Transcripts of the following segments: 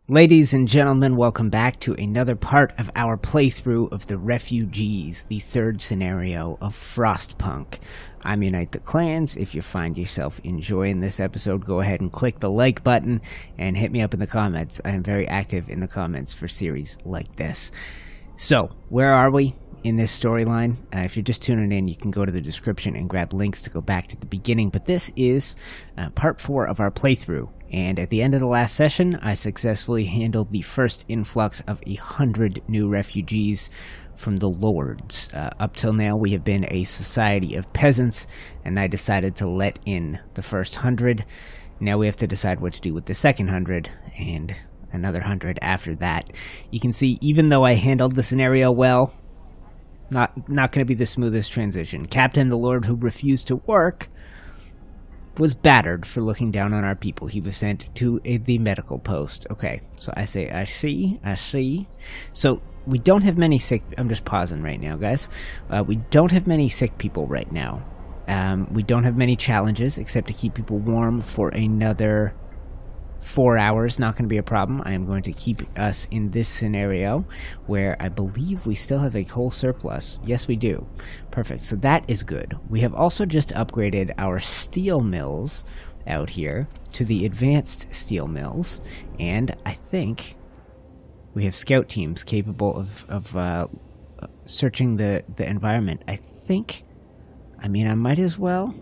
Ladies and gentlemen, welcome back to another part of our playthrough of the Refugees, the third scenario of Frostpunk. I'm UniteTheClans. If you find yourself enjoying this episode, go ahead and click the like button and hit me up in the comments. I am very active in the comments for series like this. So, where are we in this storyline? If you're just tuning in, you can go to the description and grab links to go back to the beginning. But this is part 4 of our playthrough. And at the end of the last session, I successfully handled the first influx of 100 new refugees from the lords. Up till now, we have been a society of peasants, and I decided to let in the first 100. Now we have to decide what to do with the second 100, and another 100 after that. You can see, even though I handled the scenario well, not going to be the smoothest transition. Captain the Lord who refused to work was battered for looking down on our people. He was sent to the medical post. Okay, so I say, I see. So, we don't have many sick... I'm just pausing right now, guys. We don't have many sick people right now. We don't have many challenges, except to keep people warm for another 4 hours. Not going to be a problem. I am going to keep us in this scenario, where I believe we still have a coal surplus. Yes, we do. Perfect. So that is good. We have also just upgraded our steel mills out here to the advanced steel mills, and I think we have scout teams capable of searching the environment. I might as well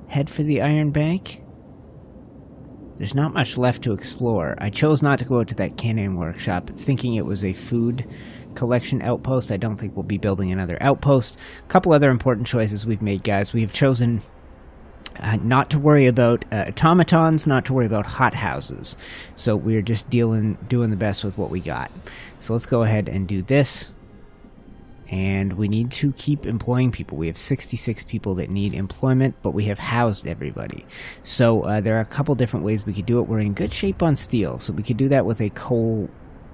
head for the Iron Bank. There's not much left to explore. I chose not to go out to that canning workshop, thinking it was a food collection outpost. I don't think we'll be building another outpost. A couple other important choices we've made, guys. We have chosen not to worry about automatons, not to worry about hothouses. So we're just doing the best with what we got. So let's go ahead and do this. And we need to keep employing people. We have 66 people that need employment, but we have housed everybody. So there are a couple different ways we could do it. We're in good shape on steel, so we could do that with a coal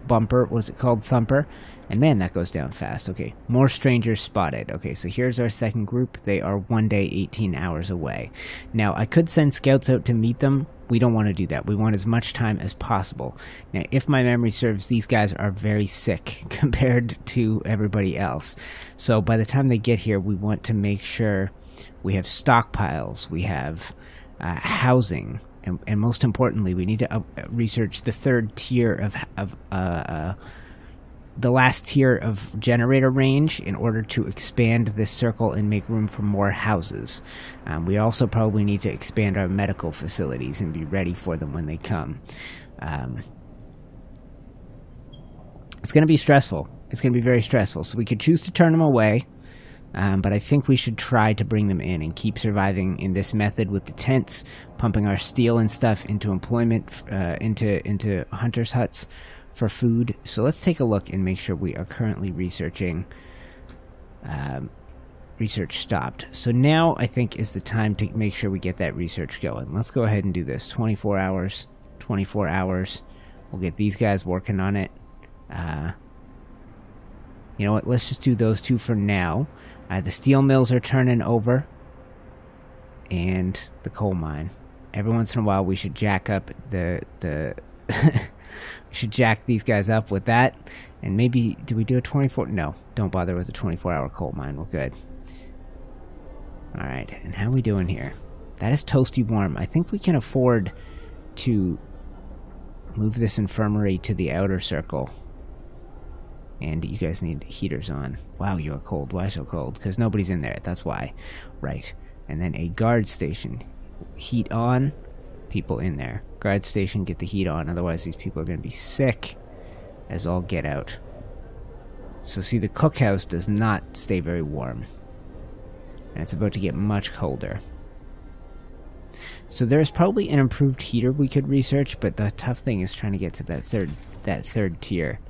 bumper. What's it called? Thumper. And man, that goes down fast. Okay, more strangers spotted. Okay, so here's our second group. They are 1 day, 18 hours away. Now, I could send scouts out to meet them. We don't want to do that. We want as much time as possible. Now, if my memory serves, these guys are very sick compared to everybody else. So by the time they get here, we want to make sure we have stockpiles, we have housing, and most importantly, we need to research the third tier of the last tier of generator range in order to expand this circle and make room for more houses. We also probably need to expand our medical facilities and be ready for them when they come. It's going to be stressful. It's going to be very stressful. So we could choose to turn them away, but I think we should try to bring them in and keep surviving in this method with the tents, pumping our steel and stuff into employment, into hunters' huts for food. So let's take a look and make sure we are currently researching. Research stopped. So now I think is the time to make sure we get that research going. Let's go ahead and do this. 24 hours. 24 hours. We'll get these guys working on it. You know what? Let's just do those two for now. The steel mills are turning over. And the coal mine. Every once in a while we should jack up the we should jack these guys up with that. And maybe, do we do a 24? No, don't bother with a 24-hour coal mine. We're good. Alright, and how are we doing here? That is toasty warm. I think we can afford to move this infirmary to the outer circle. And you guys need heaters on. Wow, you are cold. Why so cold? Because nobody's in there. That's why. Right. And then a guard station. Heat on. People in there. Guard station, get the heat on. Otherwise, these people are going to be sick as all get out. So see, the cookhouse does not stay very warm. And it's about to get much colder. So there's probably an improved heater we could research, but the tough thing is trying to get to that third tier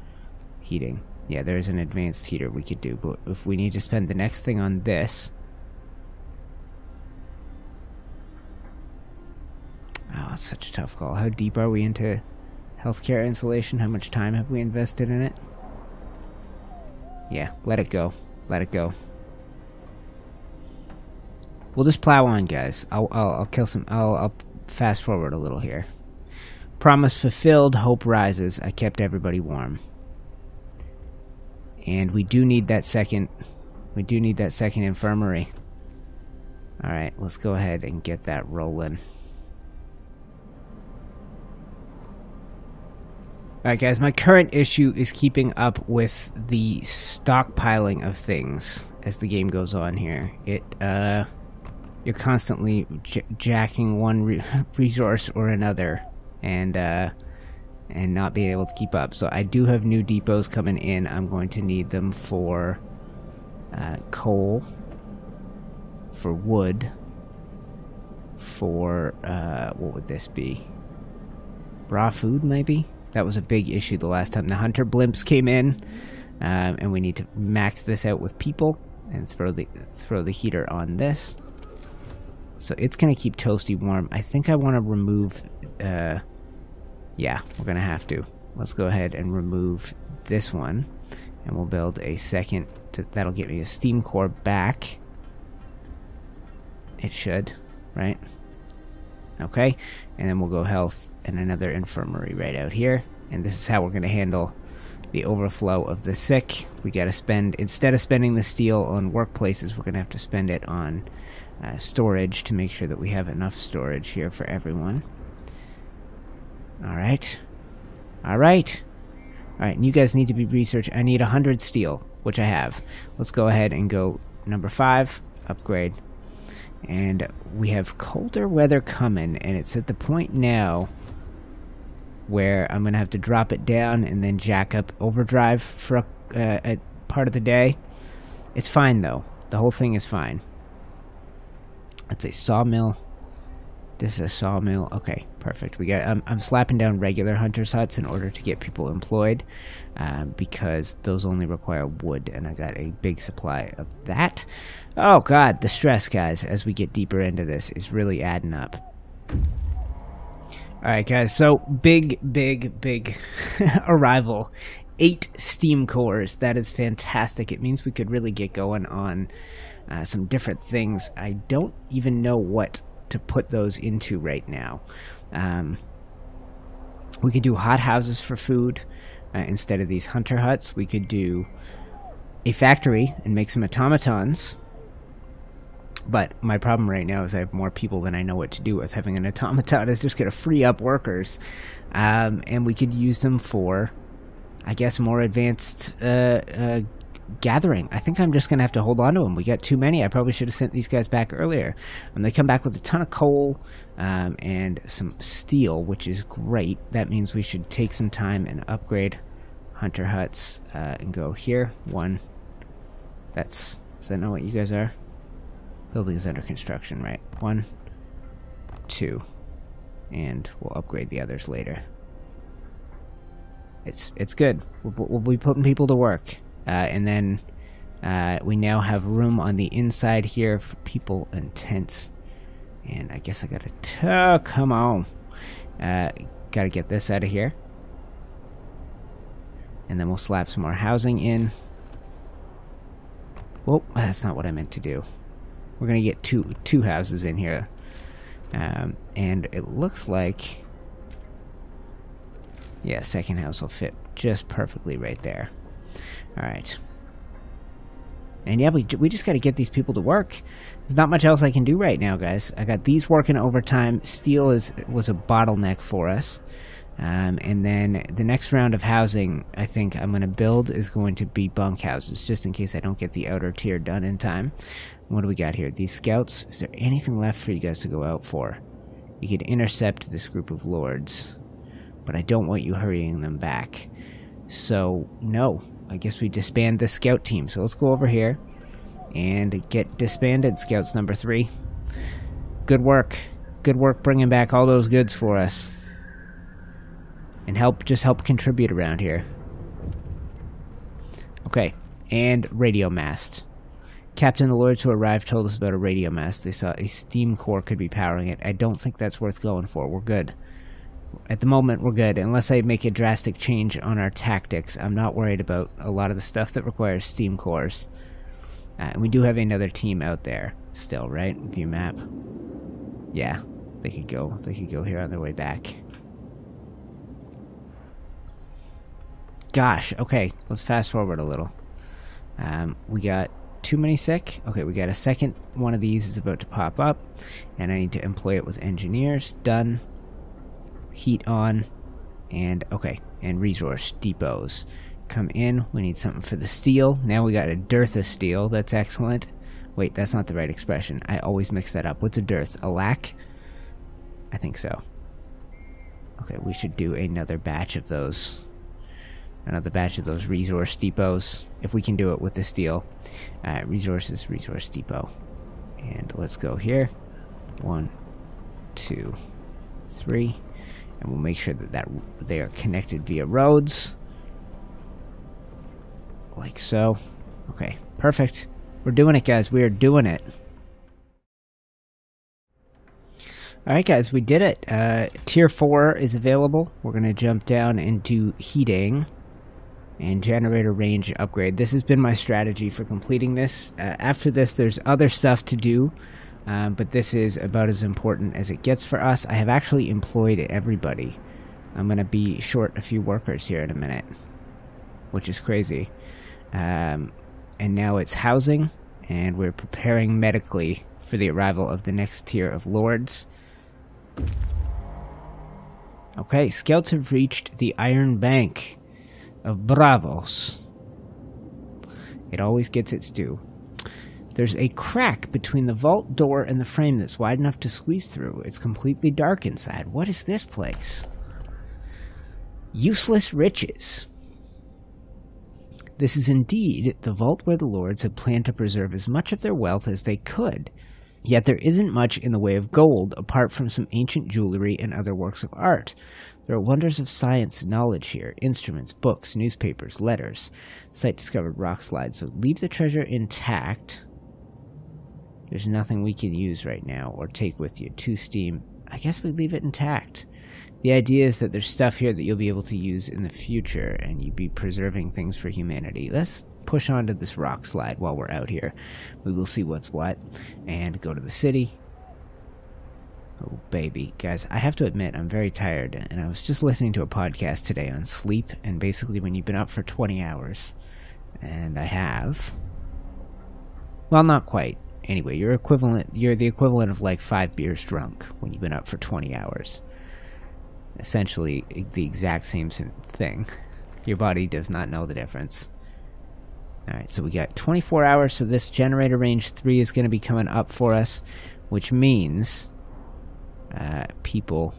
heating. Yeah, there's an advanced heater we could do, but if we need to spend the next thing on this... Oh, it's such a tough call. How deep are we into healthcare insulation? How much time have we invested in it? Yeah, let it go. Let it go. We'll just plow on, guys. I'll kill some... I'll fast forward a little here. Promise fulfilled, hope rises. I kept everybody warm. And we do need that second infirmary. Alright, let's go ahead and get that rolling. Alright guys, my current issue is keeping up with the stockpiling of things as the game goes on here. You're constantly jacking one resource or another and not being able to keep up. So I do have new depots coming in. I'm going to need them for coal, for wood, for what would this be? Raw food, maybe? That was a big issue the last time the hunter blimps came in, and we need to max this out with people and throw the heater on this. So it's gonna keep Toasty warm. I think I want to remove. Yeah, we're gonna have to. Let's go ahead and remove this one, and we'll build a second. That'll get me a steam core back. It should, right? Okay, and then we'll go health and another infirmary right out here. And this is how we're going to handle the overflow of the sick. We got to spend, instead of spending the steel on workplaces, we're going to have to spend it on storage to make sure that we have enough storage here for everyone. Alright. Alright. Alright, and you guys need to be research. I need 100 steel, which I have. Let's go ahead and go number 5, upgrade. And we have colder weather coming, and it's at the point now where I'm going to have to drop it down and then jack up overdrive for a part of the day. It's fine, though. The whole thing is fine. That's a sawmill. This is a sawmill. Okay, perfect. We got. I'm slapping down regular hunter's huts in order to get people employed, because those only require wood, and I got a big supply of that. Oh god, the stress, guys, as we get deeper into this is really adding up. All right, guys. So big arrival. 8 steam cores. That is fantastic. It means we could really get going on some different things. I don't even know what to put those into right now. We could do hot houses for food instead of these hunter huts. We could do a factory and make some automatons. But my problem right now is I have more people than I know what to do with. Having an automaton is just going to free up workers. And we could use them for, I guess, more advanced gathering. I think I'm just going to have to hold on to them. We got too many. I probably should have sent these guys back earlier. They come back with a ton of coal and some steel, which is great. That means we should take some time and upgrade hunter huts and go here. 1. Is that not what you guys are? Building is under construction, right? 1, 2, and we'll upgrade the others later. It's good. We'll be putting people to work. And then we now have room on the inside here for people and tents. And I guess I gotta... Oh, come on. Gotta get this out of here. And then we'll slap some more housing in. Whoa, that's not what I meant to do. We're gonna get two houses in here. And it looks like... Yeah, second house will fit just perfectly right there. Alright. And yeah, we just got to get these people to work. There's not much else I can do right now, guys. I got these working overtime. Steel was a bottleneck for us. And then the next round of housing I think I'm going to build is going to be bunkhouses, just in case I don't get the outer tier done in time. What do we got here? These scouts. Is there anything left for you guys to go out for? You could intercept this group of lords, but I don't want you hurrying them back. So, no. I guess we disband the scout team. So let's go over here and get disbanded, scouts number 3. Good work. Good work bringing back all those goods for us. And just help contribute around here. Okay. And radio mast. Captain, the lords who arrived told us about a radio mast. They saw a steam core could be powering it. I don't think that's worth going for. We're good. At the moment, we're good. Unless I make a drastic change on our tactics, I'm not worried about a lot of the stuff that requires steam cores. And we do have another team out there still, right? View map. Yeah, they could go here on their way back. Gosh, okay, let's fast forward a little. We got too many sick. Okay, we got a second one of these is about to pop up, and I need to employ it with engineers. Done. Heat on, and okay, and resource depots. Come in, we need something for the steel. Now we got a dearth of steel, that's excellent. Wait, that's not the right expression. I always mix that up. What's a dearth? A lack? I think so. Okay, we should do another batch of those. Another batch of those resource depots, if we can do it with the steel. Resources, resource depot. And let's go here. 1, 2, 3. And we'll make sure that they are connected via roads. Like so. Okay, perfect. We're doing it, guys. We are doing it. Alright, guys, we did it. Tier 4 is available. We're going to jump down and do heating and generator range upgrade. This has been my strategy for completing this. After this, there's other stuff to do, but this is about as important as it gets for us. I have actually employed everybody. I'm going to be short a few workers here in a minute, which is crazy. And now it's housing, and we're preparing medically for the arrival of the next tier of lords. Okay, scouts have reached the Iron Bank of Bravos. It always gets its due. There's a crack between the vault door and the frame that's wide enough to squeeze through. It's completely dark inside. What is this place? Useless riches. This is indeed the vault where the lords had planned to preserve as much of their wealth as they could. Yet there isn't much in the way of gold, apart from some ancient jewelry and other works of art. There are wonders of science and knowledge here, instruments, books, newspapers, letters. Site discovered rock slides, so leave the treasure intact. There's nothing we can use right now, or take with you. 2 steam. I guess we leave it intact. The idea is that there's stuff here that you'll be able to use in the future, and you'd be preserving things for humanity. Let's push onto this rock slide while we're out here. We will see what's what, and go to the city. Oh, baby. Guys, I have to admit, I'm very tired, and I was just listening to a podcast today on sleep, and basically when you've been up for 20 hours, and I have... Well, not quite. Anyway, you're the equivalent of like 5 beers drunk when you've been up for 20 hours. Essentially, the exact same thing. Your body does not know the difference. Alright, so we got 24 hours, so this generator range 3 is going to be coming up for us, which means people,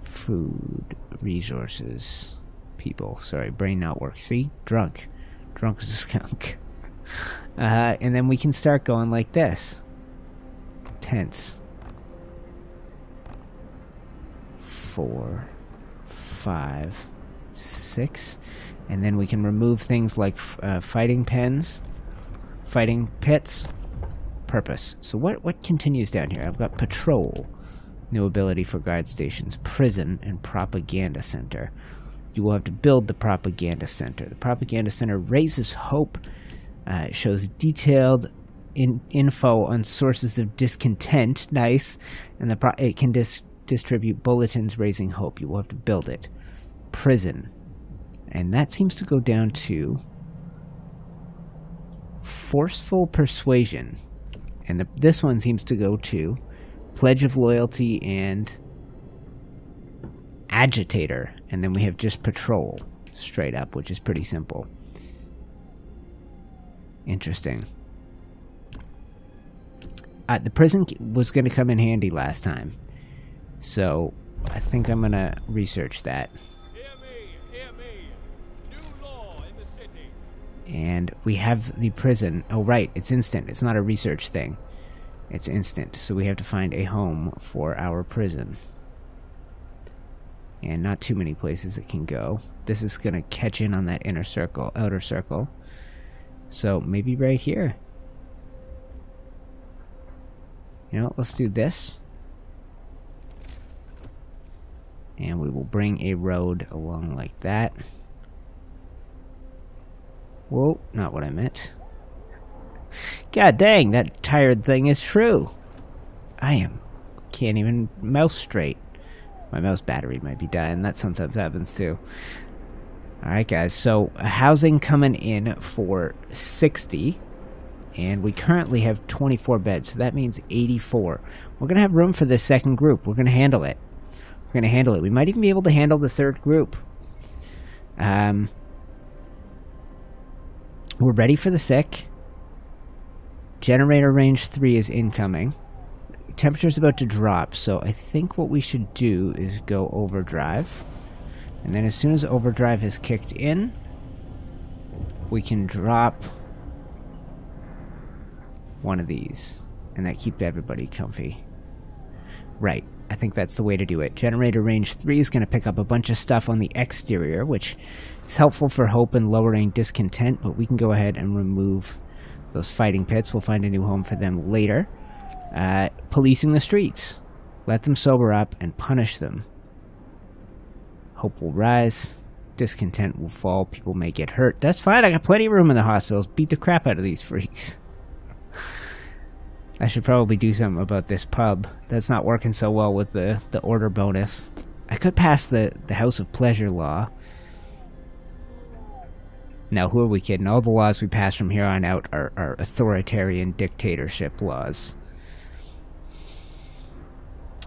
food, resources, people. Sorry, brain not work. See? Drunk as a skunk. And then we can start going like this. Tents. 4, 5, 6, and then we can remove things like fighting pens, fighting pits. Purpose. So what continues down here? I've got patrol, new ability for guard stations, prison, and propaganda center. You will have to build the propaganda center. The propaganda center raises hope. It shows detailed info on sources of discontent. Nice, and it can distribute bulletins raising hope. You will have to build it. Prison. And that seems to go down to forceful persuasion. And this one seems to go to pledge of loyalty and agitator. And then we have just patrol straight up, which is pretty simple. Interesting. The prison was going to come in handy last time. So, I think I'm going to research that. Hear me. New law in the city. And we have the prison. Oh, right. It's instant. It's not a research thing. It's instant. So we have to find a home for our prison. And not too many places it can go. This is going to catch in on that outer circle. So, maybe right here. You know, let's do this. And we will bring a road along like that. Whoa, not what I meant. God dang, that tired thing is true. Can't even mouse straight. My mouse battery might be dying. That sometimes happens too. Alright guys, so housing coming in for 60, and we currently have 24 beds, so that means 84. We're going to have room for this second group. We're going to handle it. We're going to handle it. We might even be able to handle the third group. We're ready for the sick. Generator range 3 is incoming. Temperature's about to drop, so I think what we should do is go overdrive. And then as soon as overdrive has kicked in, we can drop one of these. And that keeps everybody comfy. Right. I think that's the way to do it. Generator range 3 is going to pick up a bunch of stuff on the exterior, which is helpful for hope and lowering discontent, but we can go ahead and remove those fighting pits. We'll find a new home for them later. Policing the streets. Let them sober up and punish them. Hope will rise. Discontent will fall. People may get hurt. That's fine. I got plenty of room in the hospitals. Beat the crap out of these freaks. I should probably do something about this pub. That's not working so well with the order bonus. I could pass the House of Pleasure law. Now, who are we kidding? All the laws we pass from here on out are authoritarian dictatorship laws.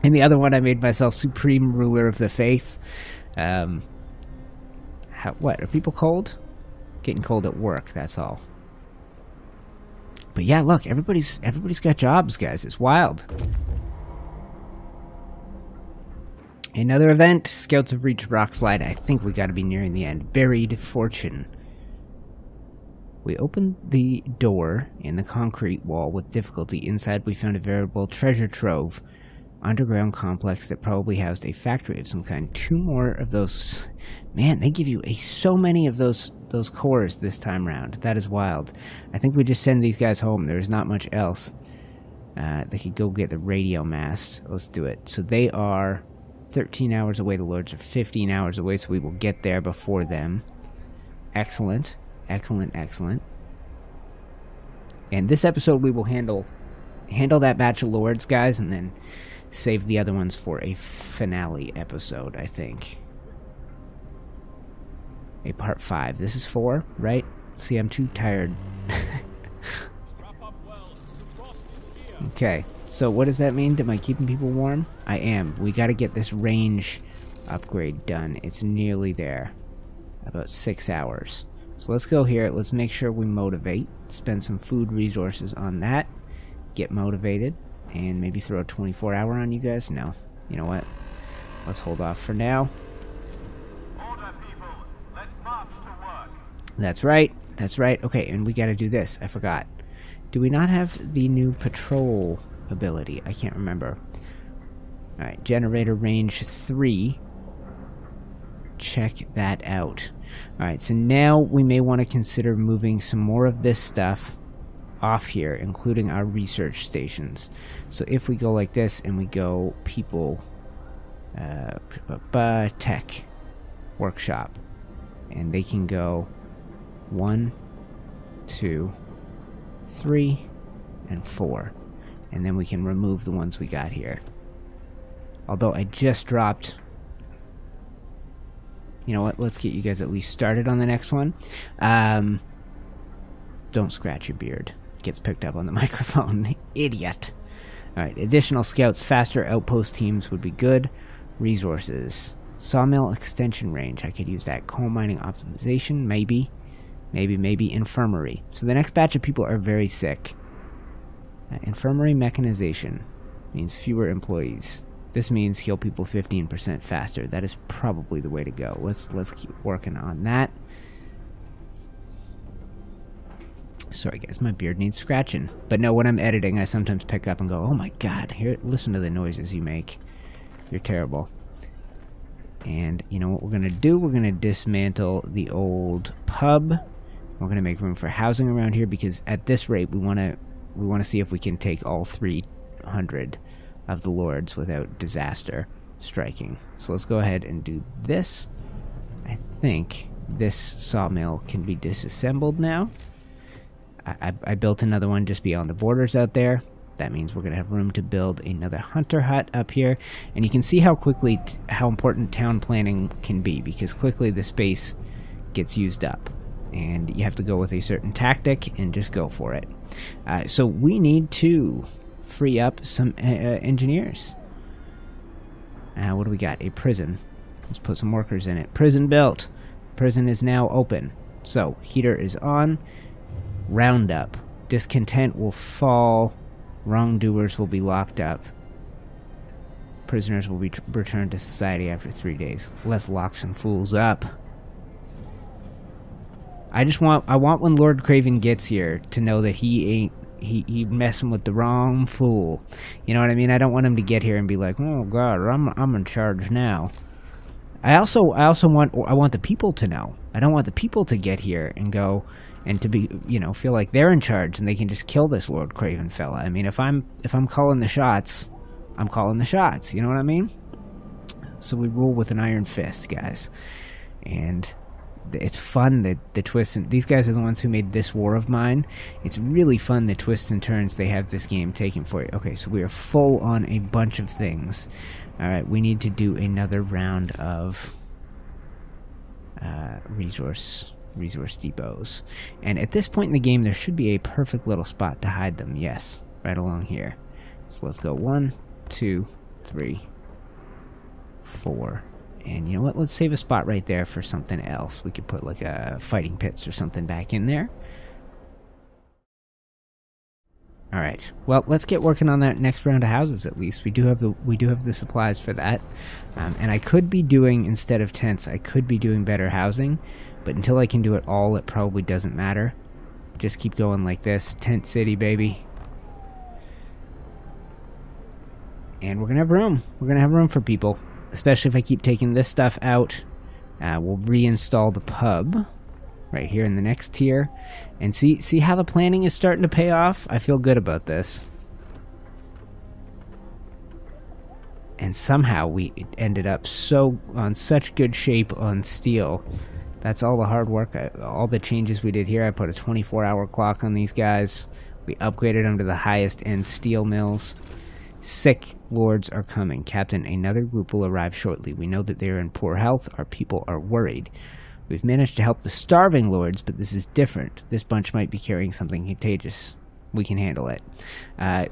And the other one, I made myself supreme ruler of the faith. What? Are people cold? Getting cold at work, that's all. But yeah, look, everybody's got jobs, guys. It's wild. Another event. Scouts have reached Rock Slide. I think we got to be nearing the end. Buried Fortune. We opened the door in the concrete wall with difficulty. Inside, we found a veritable treasure trove. Underground complex that probably housed a factory of some kind. 2 more of those. Man, they give you so many of those cores this time round. That is wild. I think we just send these guys home. There's not much else. They could go get the radio mast. Let's do it. So they are 13 hours away. The Lords are 15 hours away, so we will get there before them. Excellent. Excellent, excellent. And this episode we will handle that batch of Lords, guys, and then save the other ones for a finale episode, I think. A part 5. This is 4, right? See, I'm too tired. Okay, so what does that mean? Am I keeping people warm? I am. We gotta get this range upgrade done. It's nearly there. About 6 hours. So let's go here. Let's make sure we motivate. Spend some food resources on that. Get motivated. And maybe throw a 24-hour on you guys? No. You know what? Let's hold off for now. Order, people. Let's march to work. That's right. That's right. Okay, and we gotta do this. I forgot. Do we not have the new patrol ability? I can't remember. Alright, generator range 3. Check that out. Alright, so now we may want to consider moving some more of this stuff off here, including our research stations. So if we go like this and we go people, tech, workshop, and they can go 1, 2, 3, and 4, and then we can remove the ones we got here. Although I just dropped, you know what, let's get you guys at least started on the next one. Don't scratch your beard. Gets picked up on the microphone. Idiot. Alright, additional scouts, faster outpost teams would be good. Resources. Sawmill extension range. I could use that. Coal mining optimization, maybe. Maybe infirmary. So the next batch of people are very sick. Infirmary mechanization means fewer employees. This means heal people 15% faster. That is probably the way to go. Let's keep working on that. Sorry guys, my beard needs scratching. But no, when I'm editing, I sometimes pick up and go, oh my god, here, listen to the noises you make. You're terrible. And you know what we're gonna do? We're gonna dismantle the old pub. We're gonna make room for housing around here because at this rate, we wanna see if we can take all 300 of the Lords without disaster striking. So let's go ahead and do this. I think this sawmill can be disassembled now. I built another one just beyond the borders out there. That means we're going to have room to build another hunter hut up here. And you can see how quickly, how important town planning can be, because quickly the space gets used up. And you have to go with a certain tactic and just go for it. So we need to free up some engineers. What do we got? A prison. Let's put some workers in it. Prison built. Prison is now open. So, heater is on. Roundup. Discontent will fall. Wrongdoers will be locked up. Prisoners will be returned to society after 3 days. Let's lock some fools up. I want when Lord Craven gets here to know that he messing with the wrong fool. You know what I mean? I don't want him to get here and be like, oh god, I'm in charge now. I also want the people to know. I don't want the people to get here and go and to be, you know, feel like they're in charge and they can just kill this Lord Craven fella. I mean, if I'm calling the shots, I'm calling the shots. You know what I mean? So we rule with an iron fist, guys. And it's fun that the twists and these guys are the ones who made this war of mine. It's really fun the twists and turns they have this game taken for you. Okay, so we are full on a bunch of things. Alright, we need to do another round of resource depots. And at this point in the game, there should be a perfect little spot to hide them. Yes, right along here. So let's go 1, 2, 3, 4. And you know what? Let's save a spot right there for something else. We could put like a fighting pits or something back in there. All right. Well, let's get working on that next round of houses. At least we do have the supplies for that. And I could be doing, instead of tents, I could be doing better housing. But until I can do it all, it probably doesn't matter. Just keep going like this. Tent city, baby. And we're gonna have room. We're gonna have room for people. Especially if I keep taking this stuff out. We'll reinstall the pub right here in the next tier. And see how the planning is starting to pay off? I feel good about this. And somehow we ended up on such good shape on steel. That's all the hard work, all the changes we did here. I put a 24-hour clock on these guys. We upgraded them to the highest end steel mills. Sick lords are coming. Captain, another group will arrive shortly. We know that they are in poor health. Our people are worried. We've managed to help the starving lords, but this is different. This bunch might be carrying something contagious. We can handle it.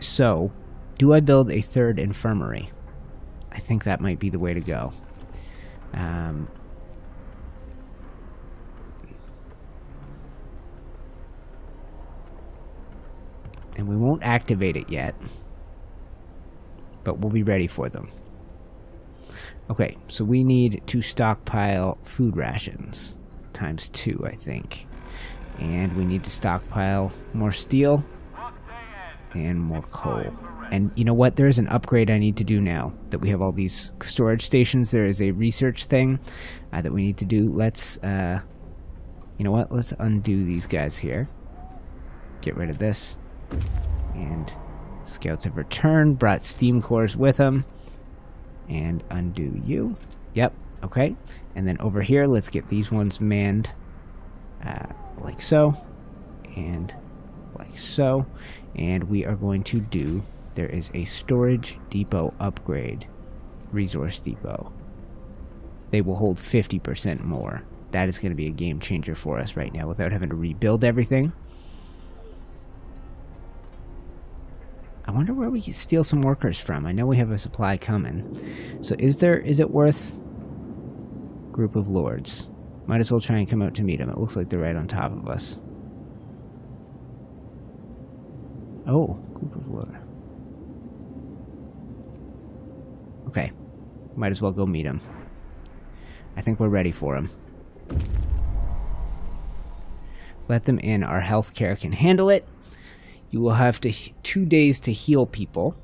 So, do I build a third infirmary? I think that might be the way to go. And we won't activate it yet. But we'll be ready for them. Okay, so we need to stockpile food rations. ×2, I think. And we need to stockpile more steel. And more coal. And you know what? There is an upgrade I need to do now. That we have all these storage stations. There is a research thing that we need to do. Let's, you know what? Let's undo these guys here. Get rid of this. And scouts have returned, brought steam cores with them. And undo you. Yep, okay. And then over here, let's get these ones manned like so. And like so. And we are going to do, there is a storage depot upgrade. Resource depot. They will hold 50% more. That is going to be a game changer for us right now without having to rebuild everything. I wonder where we can steal some workers from. I know we have a supply coming. So is it worth group of lords? Might as well try and come out to meet them. It looks like they're right on top of us. Oh, group of lords. Okay. Might as well go meet them. I think we're ready for them. Let them in. Our healthcare can handle it. You will have 2 days to heal people.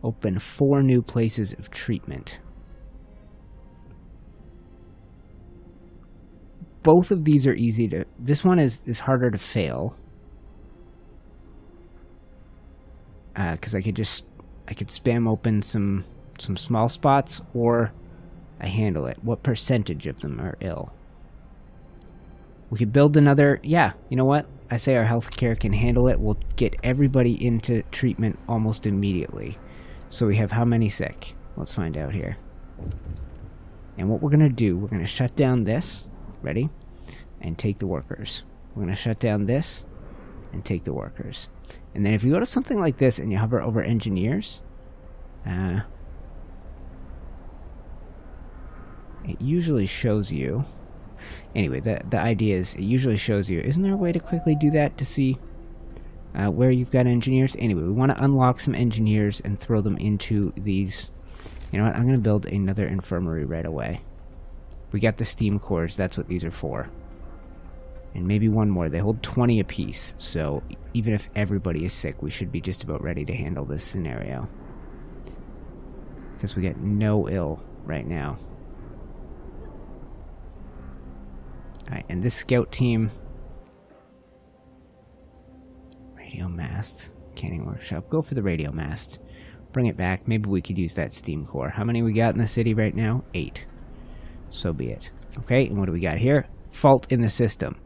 Open 4 new places of treatment. Both of these are easy to... This one is harder to fail. Because I could spam open some small spots, or I handle it. What percentage of them are ill? We could build another... Yeah, you know what? I say our healthcare can handle it. We'll get everybody into treatment almost immediately. So we have how many sick? Let's find out here. And what we're going to do, we're going to shut down this. Ready? And take the workers. We're going to shut down this and take the workers. And then if you go to something like this and you hover over engineers, it usually shows you. Anyway, the idea is it usually shows you. Isn't there a way to quickly do that to see where you've got engineers? Anyway, we want to unlock some engineers and throw them into these. You know what? I'm going to build another infirmary right away. We got the steam cores. That's what these are for. And maybe one more. They hold 20 apiece. So even if everybody is sick, we should be just about ready to handle this scenario. Because we get no ill right now. Alright, and this scout team... Radio mast. Canning workshop. Go for the radio mast. Bring it back. Maybe we could use that steam core. How many we got in the city right now? 8. So be it. Okay, and what do we got here? Fault in the system.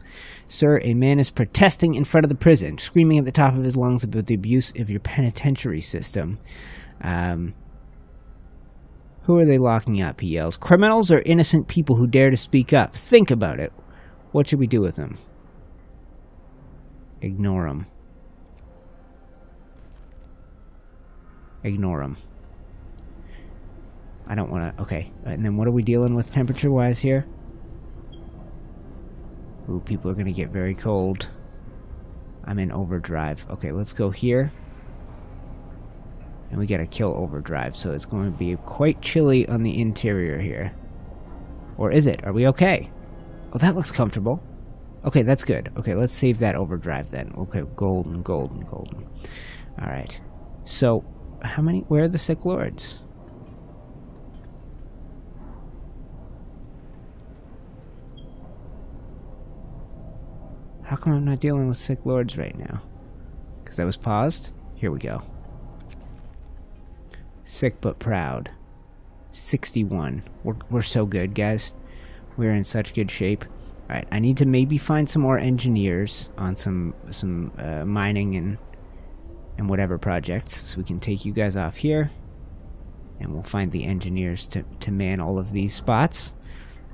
Sir, a man is protesting in front of the prison, screaming at the top of his lungs about the abuse of your penitentiary system. Who are they locking up? He yells. Criminals or innocent people who dare to speak up? Think about it. What should we do with them? Ignore them. Ignore them. I don't want to... Okay. And then what are we dealing with temperature-wise here? Ooh, people are going to get very cold. I'm in overdrive. Okay, let's go here. And we got to kill overdrive, so it's going to be quite chilly on the interior here. Or is it? Are we okay? Oh, that looks comfortable. Okay, that's good. Okay, let's save that overdrive then. Okay, golden, golden, golden. Alright. So, how many... Where are the sick lords? How come I'm not dealing with sick lords right now? Because that was paused? Here we go. Sick but proud. 61. We're so good, guys. We're in such good shape. Alright, I need to maybe find some more engineers on some mining and whatever projects, so we can take you guys off here. And we'll find the engineers to man all of these spots.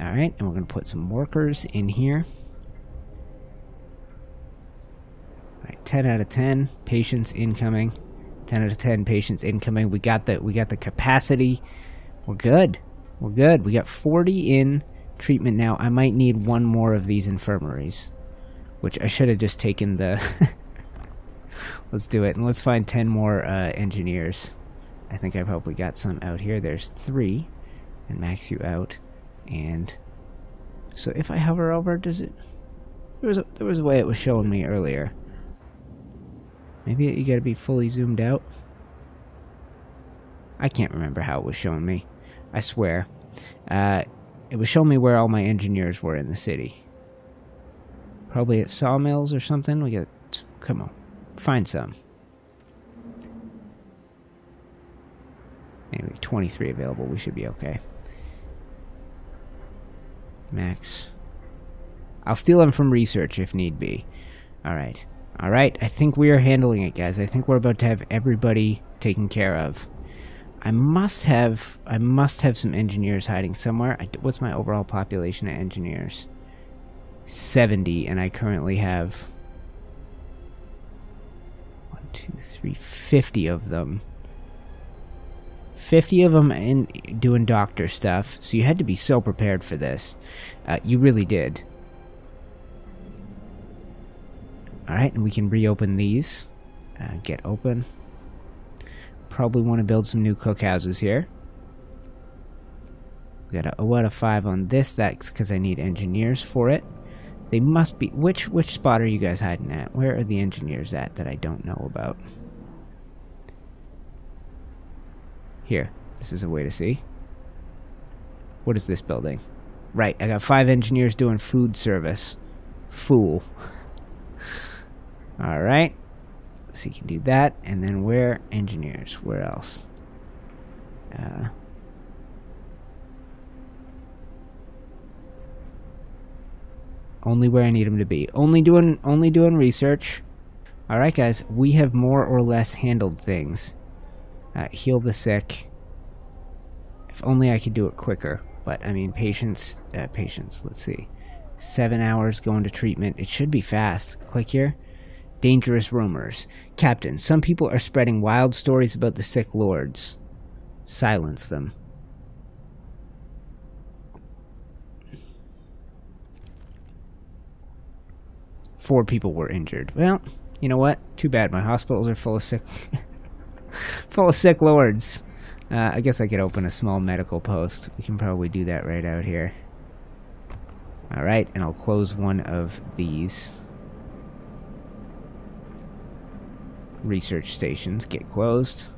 Alright, and we're going to put some workers in here. Alright, 10 out of 10. Patients incoming. 10 out of 10 patients incoming. We got the capacity. We're good. We're good. We got 40 in treatment now. I might need one more of these infirmaries, which I should have just taken the... Let's do it. And let's find 10 more engineers. I think I've probably got some out here. There's 3. And max you out. And so if I hover over, does it... There was a way it was showing me earlier. Maybe you gotta be fully zoomed out. I can't remember how it was showing me. I swear. It was showing me where all my engineers were in the city. Probably at sawmills or something. We got... Come on. Find some. Anyway, 23 available. We should be okay. Max. I'll steal them from research if need be. Alright. Alright, I think we are handling it, guys. I think we're about to have everybody taken care of. I must have some engineers hiding somewhere. What's my overall population of engineers? 70, and I currently have 1, 2, 3, 50 of them. 50 of them in doing doctor stuff. So you had to be so prepared for this. You really did. Alright, and we can reopen these. Get open. Probably want to build some new cookhouses here. We got a 0 out of 5 on this. That's because I need engineers for it. They must be... Which spot are you guys hiding at? Where are the engineers at that I don't know about? Here. This is a way to see. What is this building? Right, I got 5 engineers doing food service. Fool. Alright. So you can do that. And then where? Engineers. Where else? Only where I need them to be. Only doing research. Alright, guys. We have more or less handled things. Heal the sick. If only I could do it quicker. But, I mean, patience, let's see. 7 hours going to treatment. It should be fast. Click here. Dangerous rumors. Captain, some people are spreading wild stories about the sick lords. Silence them. Four people were injured. Well, you know what? Too bad. My hospitals are full of sick... full of sick lords. I guess I could open a small medical post. We can probably do that right out here. Alright, and I'll close one of these research stations. Get closed.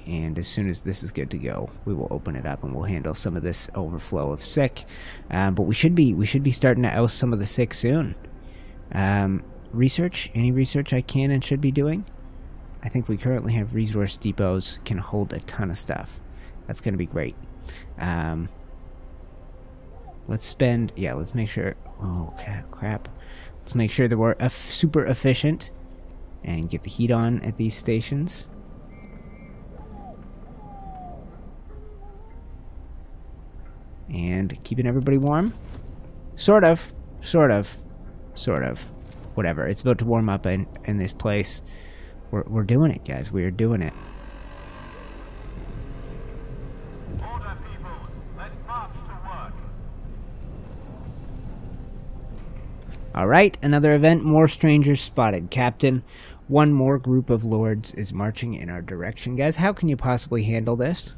And as soon as this is good to go, we will open it up and we'll handle some of this overflow of sick. But we should be starting to oust some of the sick soon. Research, any research I can and should be doing. I think we currently have resource depots, can hold a ton of stuff. That's going to be great. Let's spend, yeah, let's make sure, oh crap. Let's make sure that we're super efficient and get the heat on at these stations. And keeping everybody warm? Sort of. Whatever. It's about to warm up in this place. We're doing it, guys. We are doing it. Order, people. Let's march to work. Alright, another event. More strangers spotted. Captain, one more group of lords is marching in our direction. Guys, how can you possibly handle this?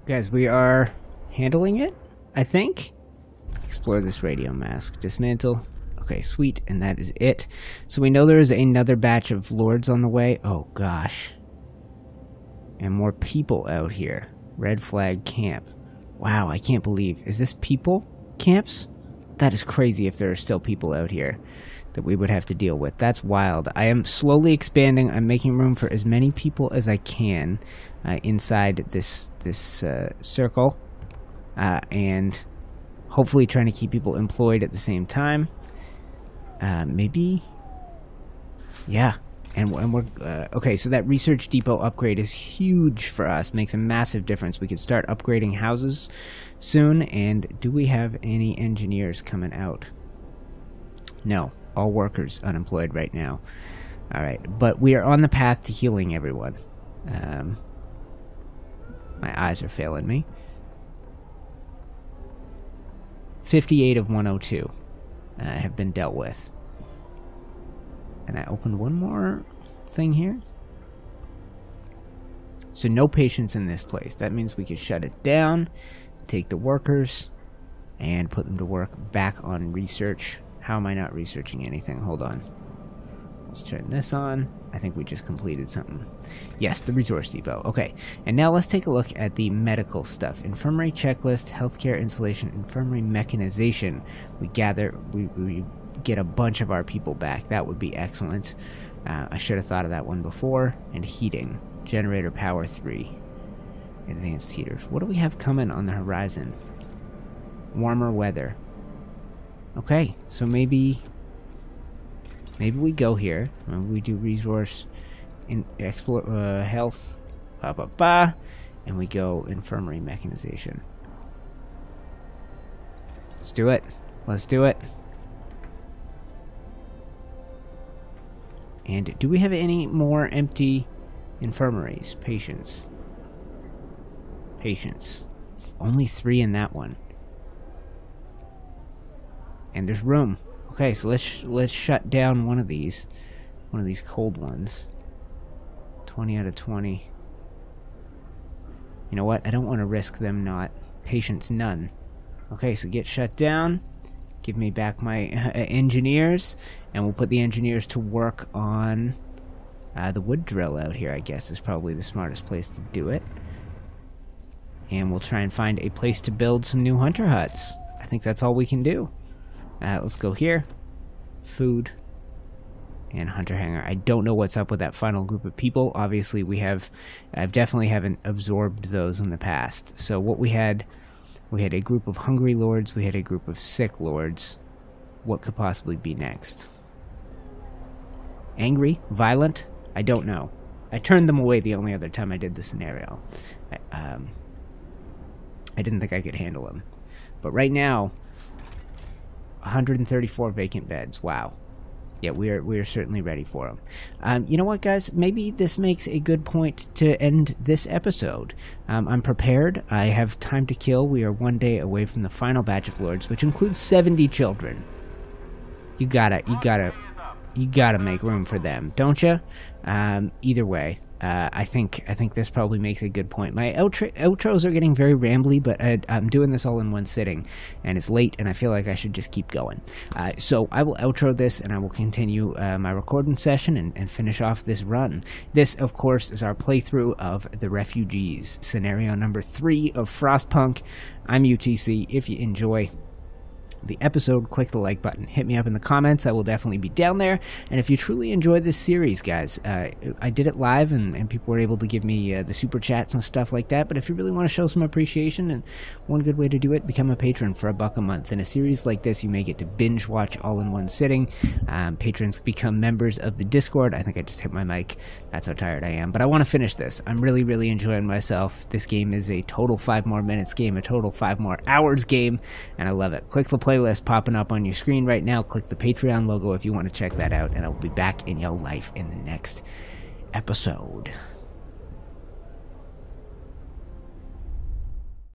Guys, we are handling it, I think. Explore this radio mask. Dismantle. Okay, sweet, and that is it. So we know there is another batch of lords on the way. Oh, gosh. And more people out here. Red flag camp. Wow, I can't believe. Is this people camps? That is crazy if there are still people out here that we would have to deal with. That's wild. I am slowly expanding. I'm making room for as many people as I can inside this circle. And hopefully trying to keep people employed at the same time. Maybe, yeah, and we're, okay, so that research depot upgrade is huge for us, makes a massive difference. We could start upgrading houses soon, and do we have any engineers coming out? No, all workers unemployed right now. Alright, but we are on the path to healing everyone. My eyes are failing me. 58 of 102. Have been dealt with. And I opened one more thing here. So no patients in this place. That means we could shut it down, take the workers, and put them to work back on research. How am I not researching anything? Hold on. Let's turn this on. I think we just completed something. Yes, the resource depot. Okay, and now let's take a look at the medical stuff. Infirmary checklist, healthcare installation, infirmary mechanization. We get a bunch of our people back. That would be excellent. I should have thought of that one before. And heating. Generator power 3. Advanced heaters. What do we have coming on the horizon? Warmer weather. Okay, so maybe we go here. Maybe we do resource in explore health, and we go infirmary mechanization. Let's do it. Let's do it. And do we have any more empty infirmaries? Patients. Only 3 in that one. And there's room. Okay, so let's shut down one of these cold ones. 20 out of 20. You know what? I don't want to risk them not. Patients none. Okay, so get shut down. Give me back my engineers, and we'll put the engineers to work on the wood drill out here. I guess is probably the smartest place to do it. And we'll try and find a place to build some new hunter huts. I think that's all we can do. Let's go here. Food. And hunter hangar. I don't know what's up with that final group of people. Obviously, I definitely haven't absorbed those in the past. So what we had a group of hungry lords. We had a group of sick lords. What could possibly be next? Angry? Violent? I don't know. I turned them away the only other time I did the scenario. I didn't think I could handle them. But right now, 134 vacant beds. Wow. Yeah, we are certainly ready for them. You know what, guys? Maybe this makes a good point to end this episode. I'm prepared. I have time to kill. We are 1 day away from the final batch of lords, which includes 70 children. You gotta make room for them, don't you? Either way, I think this probably makes a good point. My outros are getting very rambly, but I'm doing this all in one sitting, and it's late, and I feel like I should just keep going. So I will outro this, and I will continue my recording session and finish off this run. This, of course, is our playthrough of the Refugees, scenario number 3 of Frostpunk. I'm UTC. If you enjoy the episode, click the like button, hit me up in the comments. I will definitely be down there. And if you truly enjoy this series, guys, I did it live and people were able to give me the super chats and stuff like that. But if you really want to show some appreciation, and one good way to do it, become a patron for $1 a month. In a series like this, you may get to binge watch all in one sitting. Patrons become members of the Discord. I think I just hit my mic. That's how tired I am. But I want to finish this. I'm really enjoying myself. This game is a total 5 more minutes game, a total 5 more hours game, and I love it. Click the playlist popping up on your screen right now. Click the Patreon logo if you want to check that out, and I'll be back in your life in the next episode.